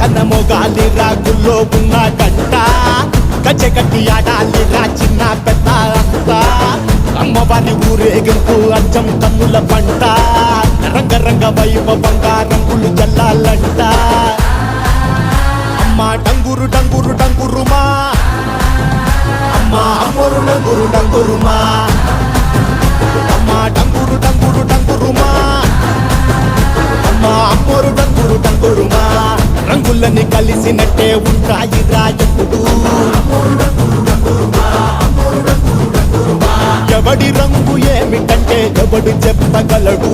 కన్నమోగాలి రాగుల్లో ఉన్న గంట గచ్చగట్టి ఆడాలిరా చిన్న పెద్ద అంతా అమ్మవారి ఊరేగింపు అచ్చం కన్నుల పంట రంగరంగ వైభవంగా రంగులు జల్లాలంట అమ్మ డంగురు డంగురు డంగురుమా అమ్మ అమ్మోరు డంగురు డంగురుమా అమ్మ డంగురు డంగురు డంగురుమా అమ్మ అమ్మోరు డంగురు డంగురుమా రంగులని కలిసినట్టే ఉంటాయి రాజపుడు ఎవడి రంగు ఏమిటంటే ఎవడు చెప్పగలడు